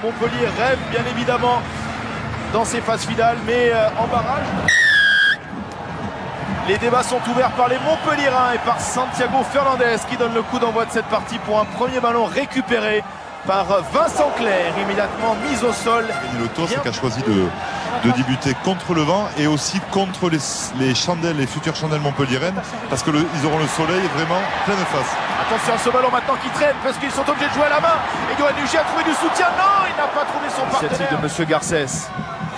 Montpellier rêve bien évidemment dans ces phases finales, mais en barrage. Les débats sont ouverts par les Montpelliérains et par Santiago Fernandez qui donne le coup d'envoi de cette partie pour un premier ballon récupéré par Vincent Clerc, immédiatement mis au sol. Le tour, c'est qu'a choisi de débuter contre le vent et aussi contre les chandelles, les futures chandelles montpelliéraines, parce que ils auront le soleil vraiment pleine face. Attention à ce ballon maintenant qui traîne parce qu'ils sont obligés de jouer à la main. Et Yoann Huget a trouvé du soutien. Non, il n'a pas trouvé son partenaire. Initiative de Monsieur Garcès.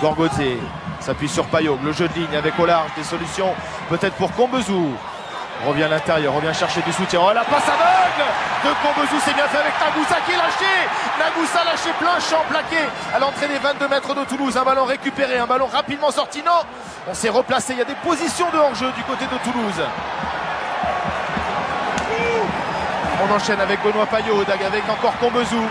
Gorgoté s'appuie sur Payog. Le jeu de ligne avec au large des solutions peut-être pour Combezou. Revient à l'intérieur, revient chercher du soutien. Oh, la passe aveugle de Combezou, c'est bien fait avec Nagoussa qui est lâché. Nagoussa lâché plein champ, plaqué à l'entrée des 22 mètres de Toulouse. Un ballon récupéré, un ballon rapidement sorti. Non, on s'est replacé. Il y a des positions de hors-jeu du côté de Toulouse. On enchaîne avec Benoît Payot, avec encore Combezou.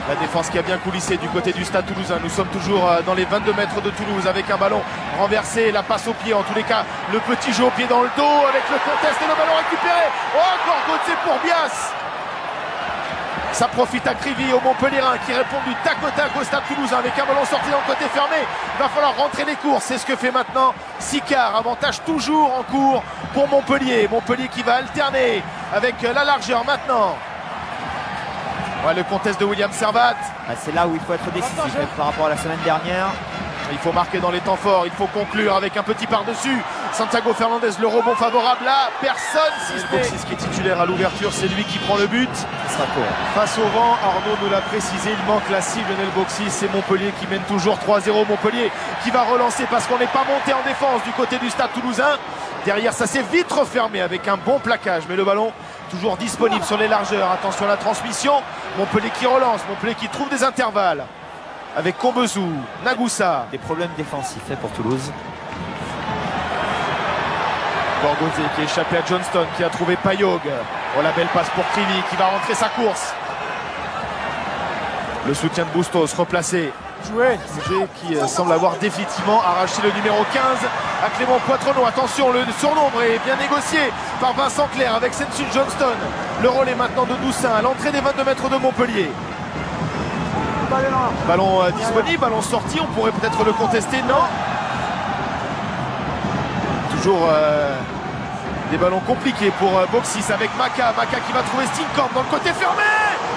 La défense qui a bien coulissé du côté du Stade Toulousain. Nous sommes toujours dans les 22 mètres de Toulouse avec un ballon renversé, la passe au pied. En tous les cas, le petit jeu au pied dans le dos avec le contest et le ballon récupéré. Oh, Gorgoté pour Bias. Ça profite à Crivy, au Montpellierin qui répond du tac au tac au Stade Toulousain avec un ballon sorti dans le côté fermé. Il va falloir rentrer les courses. C'est ce que fait maintenant Sicard. Avantage toujours en cours pour Montpellier. Montpellier qui va alterner avec la largeur maintenant. Ouais, le contest de William Servat. C'est là où il faut être décisif par rapport à la semaine dernière. Il faut marquer dans les temps forts, il faut conclure avec un petit par-dessus. Santiago Fernandez, le rebond favorable là, personne. Boxis qui est titulaire à l'ouverture, c'est lui qui prend le but. Ça sera court. Face au vent, Arnaud nous l'a précisé, il manque la cible. Lionel Boxis, c'est Montpellier qui mène toujours 3-0. Montpellier qui va relancer parce qu'on n'est pas monté en défense du côté du Stade Toulousain. Derrière, ça s'est vite refermé avec un bon plaquage, mais le ballon toujours disponible sur les largeurs. Attention à la transmission. Montpellier qui relance, Montpellier qui trouve des intervalles. Avec Combezou, Nagoussa. Des problèmes défensifs pour Toulouse. Gorgoté qui est échappé à Johnston, qui a trouvé Payog. Oh, la belle passe pour Crivy qui va rentrer sa course. Le soutien de Bustos replacé. Joué qui semble avoir définitivement arraché le numéro 15 à Clément Poitrenaud. Attention, le surnombre est bien négocié par Vincent Clerc avec Sensun Johnston. Le relais maintenant de Doussin à l'entrée des 22 mètres de Montpellier. Ballon disponible, ballon sorti, on pourrait peut-être le contester, non. Toujours des ballons compliqués pour Boxis avec Maka. Maka qui va trouver Steenkamp dans le côté fermé.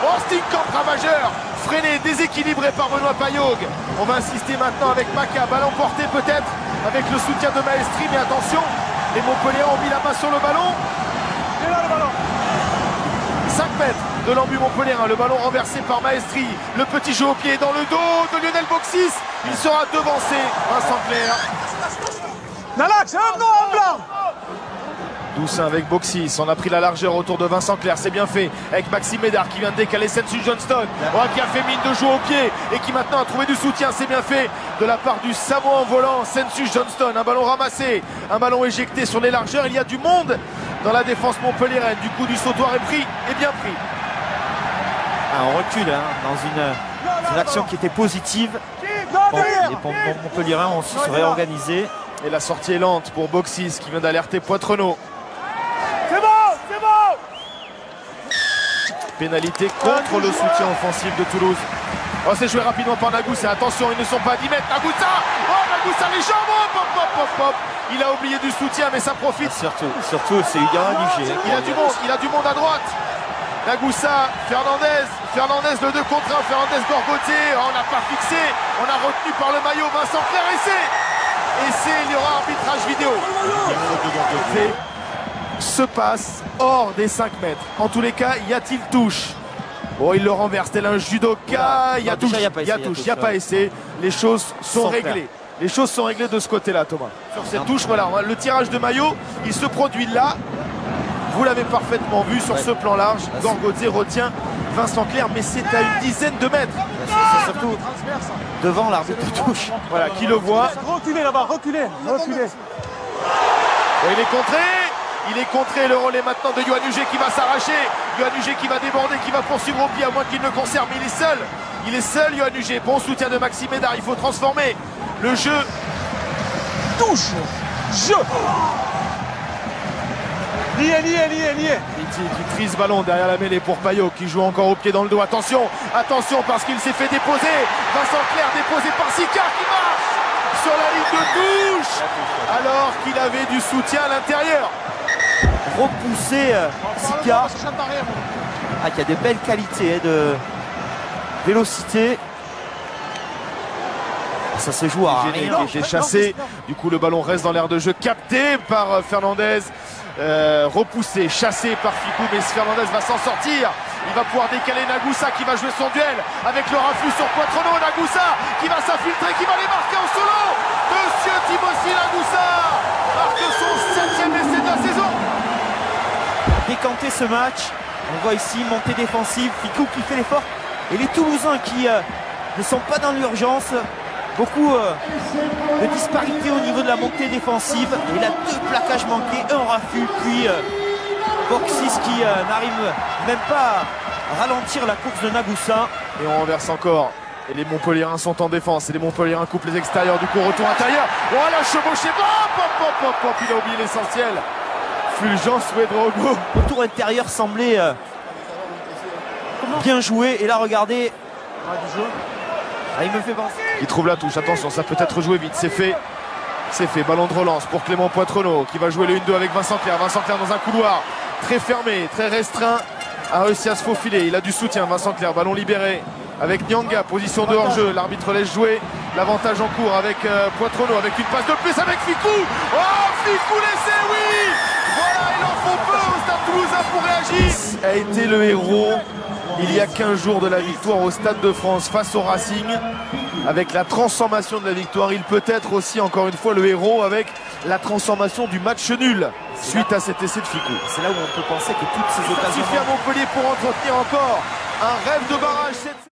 Oh, Steenkamp ravageur, freiné, déséquilibré par Benoît Payog. On va insister maintenant avec Maka, ballon porté peut-être avec le soutien de Maestri, mais attention, les Montpelliérains ont mis la main sur le ballon. Et là le ballon. 5 mètres de l'embu Montpellierin, le ballon renversé par Maestri, le petit jeu au pied dans le dos de Lionel Boxis. Il sera devancé, Vincent Clerc. Nalax, un nom en blanc. Doussin avec Boxis, on a pris la largeur autour de Vincent Clerc, c'est bien fait avec Maxime Médard qui vient de décaler Sensun Johnston, qui a fait mine de jouer au pied et qui maintenant a trouvé du soutien, c'est bien fait de la part du Samoa en volant, Sensun Johnston, un ballon ramassé, un ballon éjecté sur les largeurs, il y a du monde dans la défense montpelliéraine, du coup du sautoir est pris et bien pris. On recule dans une action qui était positive. Les Montpelliérains ont su se réorganiser. Et la sortie est lente pour Boxis qui vient d'alerter Poitrenaud. C'est bon. Pénalité contre le soutien offensif de Toulouse. Oh, c'est joué rapidement par Nagoussa. Attention, ils ne sont pas à 10 mètres. Nagoussa. Oh, Nagoussa, les jambes. Hop. Il a oublié du soutien, mais ça profite. Surtout c'est Yoann Huget. Il a du monde à droite. Nagoussa, Fernandez, le 2 contre 1. Fernandez, Gorgoté. Oh, on n'a pas fixé. On a retenu par le maillot Vincent Clerc. Il y aura arbitrage vidéo. Se passe hors des 5 mètres. En tous les cas, y a-t-il touche? Oh, il le renverse tel un judoka. Il y a touche, il n'y a pas essai. Les choses sont réglées. Les choses sont réglées de ce côté-là, Thomas. Sur cette touche, voilà, le tirage de maillot, il se produit là. Vous l'avez parfaitement vu sur ce plan large. Gorgoté retient Vincent Clerc, mais c'est à une dizaine de mètres. C'est surtout devant l'arbitre de touche. Voilà, qui le voit. Reculez là-bas, reculez. Oh, il est contré, le relais maintenant de Yoann Huget qui va s'arracher. Yoann Huget qui va déborder, qui va poursuivre au pied, à moins qu'il ne le conserve, mais il est seul Yoann Huget. Bon soutien de Maxime Médard, il faut transformer le jeu. Touche. Jeu. Nié. Qui trie ce ballon derrière la mêlée pour Payot qui joue encore au pied dans le dos. Attention parce qu'il s'est fait déposer. Vincent Clerc déposé par Sicard qui marche sur la ligne de touche alors qu'il avait du soutien à l'intérieur. Repoussé Sicard, qui a de belles qualités de vélocité. Ça se joue à rien. Qui est chassé. Du coup, le ballon reste dans l'air de jeu, capté par Fernandez. Repoussé, chassé par Ficou, mais Fernandez va s'en sortir. Il va pouvoir décaler Nagoussa qui va jouer son duel avec le refus sur Poitrono. Nagoussa qui va s'infiltrer, qui va les marquer en solo. Monsieur Timothy Nagoussa marque son 7e essai de la saison. Décanter ce match. On voit ici montée défensive, Ficou qui fait l'effort. Et les Toulousains qui ne sont pas dans l'urgence. Beaucoup de disparité au niveau de la montée défensive. Il a 2 plaquages manqués, un refus, puis Boxis qui n'arrive même pas à ralentir la course de Nagoussa. Et on renverse encore. Et les Montpelliérains sont en défense. Et les Montpelliérains coupent les extérieurs. Du coup, retour intérieur. Voilà, chevauché. Hop. Il a oublié l'essentiel. Fulgence Ouedraogo. Retour intérieur semblait bien joué. Et là, regardez. Il me fait penser. Il trouve la touche, attention, ça peut être joué vite, c'est fait. Ballon de relance pour Clément Poitrono qui va jouer le 1-2 avec Vincent Clerc. Vincent Clerc dans un couloir très fermé, très restreint, a réussi à se faufiler. Il a du soutien, Vincent Clerc, ballon libéré avec Nyanga, position de hors-jeu. L'arbitre laisse jouer, l'avantage en cours avec Poitrono, avec une passe de plus avec Ficou. Oh, Ficou laissé, oui. Voilà, il en faut peu au Stade Toulousain pour réagir. A été le héros il y a 15 jours de la victoire au Stade de France face au Racing. Avec la transformation de la victoire, il peut être aussi encore une fois le héros avec la transformation du match nul suite à cet essai de Ficou. C'est là où on peut penser que toutes ces occasions Suffit à Montpellier pour entretenir encore un rêve de barrage.